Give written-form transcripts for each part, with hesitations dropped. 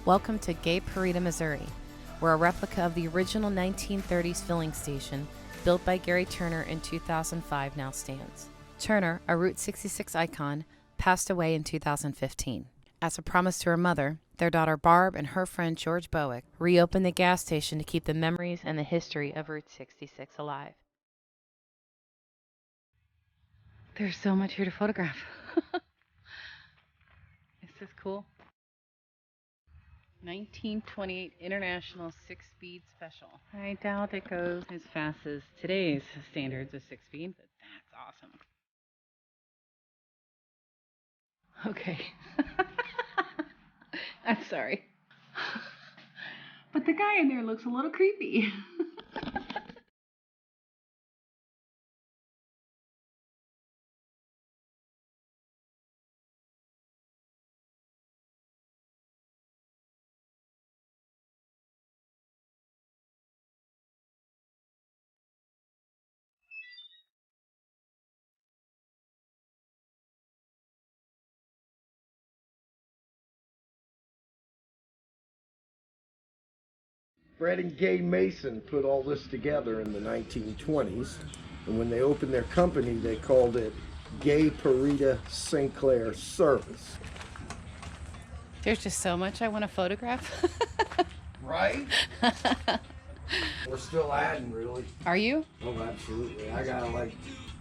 Welcome to Gay Partia, Missouri, where a replica of the original 1930s filling station, built by Gary Turner in 2005, now stands. Turner, a Route 66 icon, passed away in 2015. As a promise to her mother, their daughter Barb and her friend George Bowick reopened the gas station to keep the memories and the history of Route 66 alive. There's so much here to photograph. Is this cool? 1928 International 6-speed special. I doubt it goes as fast as today's standards of 6-speed, but that's awesome. Okay. I'm sorry. But the guy in there looks a little creepy. Fred and Gay Mason put all this together in the 1920s, and when they opened their company, they called it Gay Partia Sinclair Service. There's just so much I want to photograph. Right? We're still adding, really. Are you? Oh, absolutely. I got like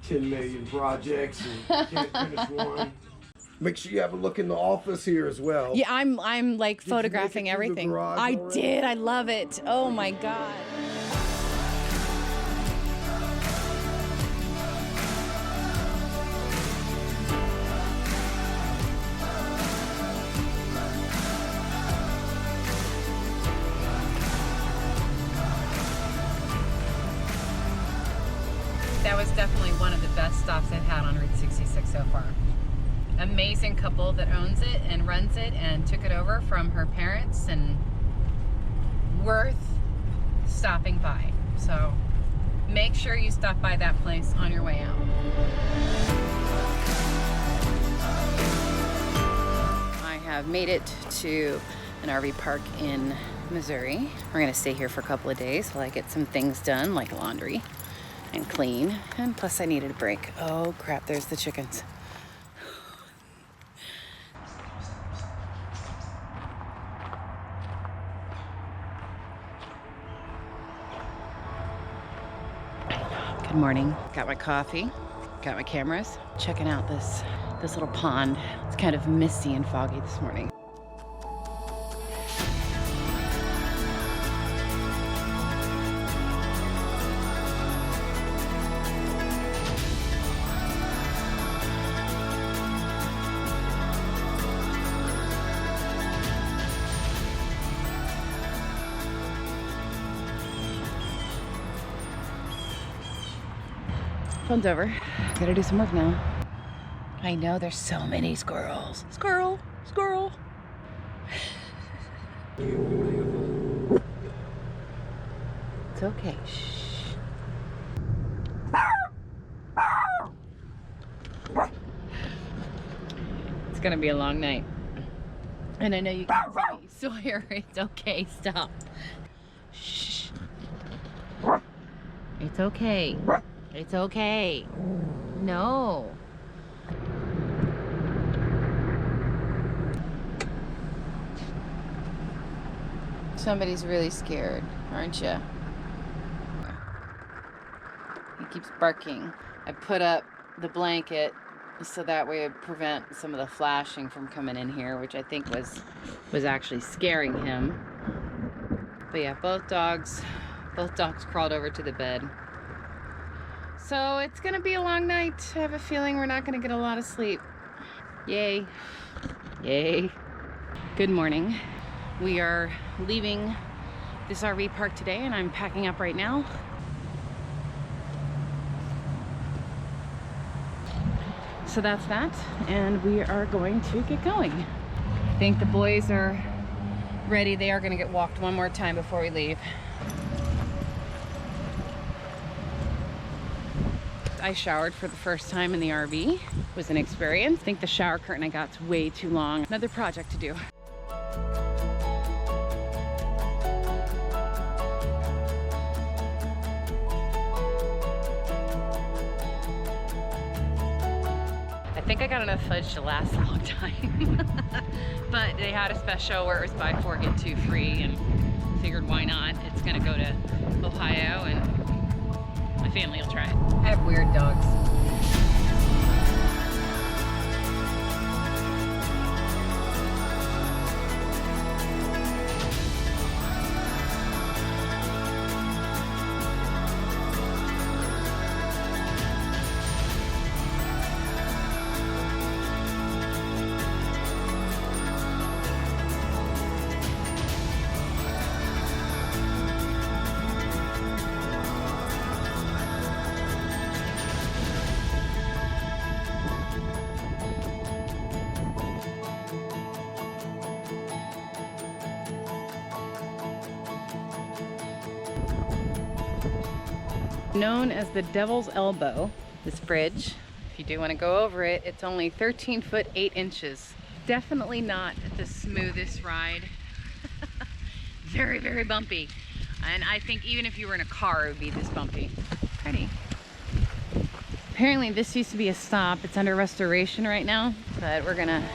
10 million projects and can't finish one. Make sure you have a look in the office here as well. Yeah, I'm like Did photographing you make it through the everything. garage I already? did. I love it. Oh my God. That was definitely one of the best stops I've had on Route 66 so far. Amazing couple that owns it and runs it and took it over from her parents, and worth stopping by. So make sure you stop by that place on your way out. I have made it to an RV park in Missouri. We're gonna stay here for a couple of days while I get some things done, like laundry and clean, and plus I needed a break. Oh crap, there's the chickens. Good morning. Got my coffee, got my cameras, checking out this little pond. It's kind of misty and foggy this morning. Phone's over. Gotta do some work now. I know there's so many squirrels. Squirrel, squirrel. It's okay. Shh. It's gonna be a long night. And I know you can't see me, Sawyer. It's okay. Stop. Shh. It's okay. It's okay. No. Somebody's really scared, aren't you? He keeps barking. I put up the blanket so that way it prevent some of the flashing from coming in here, which I think was actually scaring him. But yeah, both dogs crawled over to the bed. So it's gonna be a long night. I have a feeling we're not gonna get a lot of sleep. Yay. Yay. Good morning. We are leaving this RV park today and I'm packing up right now. So that's that, and we are going to get going. I think the boys are ready. They are gonna get walked one more time before we leave. I showered for the first time in the RV. It was an experience. I think the shower curtain I got's way too long. Another project to do. think I got enough fudge to last a long time. But they had a special where it was buy 4 get 2 free, and figured why not. It's gonna go to Ohio and my family will try it. I have weird dogs. Known as the Devil's Elbow, this bridge, if you do want to go over it, it's only 13 foot 8 inches. Definitely not the smoothest ride. Very, very bumpy. And I think even if you were in a car, it would be this bumpy. Pretty. Apparently this used to be a stop. It's under restoration right now, but we're gonna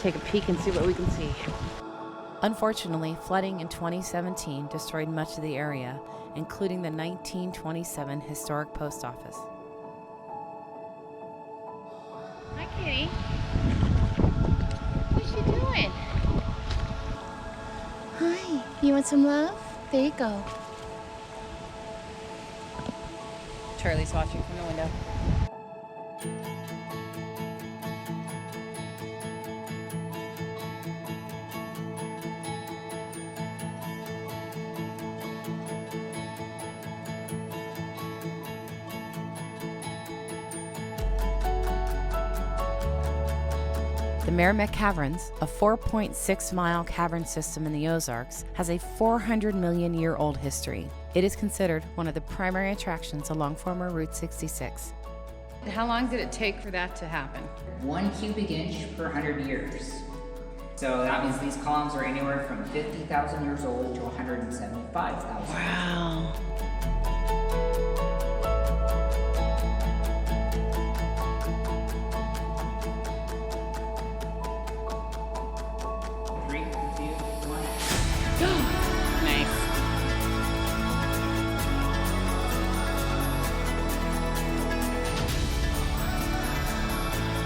take a peek and see what we can see. Unfortunately, flooding in 2017 destroyed much of the area, including the 1927 historic post office. Hi, kitty. What's she doing? Hi, you want some love? There you go. Charlie's watching from the window. The Meramec Caverns, a 4.6-mile cavern system in the Ozarks, has a 400-million-year-old history. It is considered one of the primary attractions along former Route 66. How long did it take for that to happen? 1 cubic inch per 100 years. So that means these columns are anywhere from 50,000 years old to 175,000. Wow.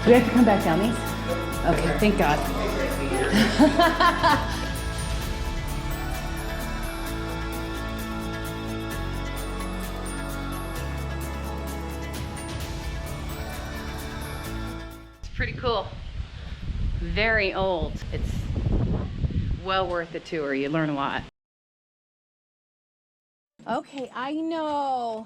Do we have to come back down these? Okay, thank God. It's pretty cool. Very old. It's well worth the tour. You learn a lot. Okay, I know.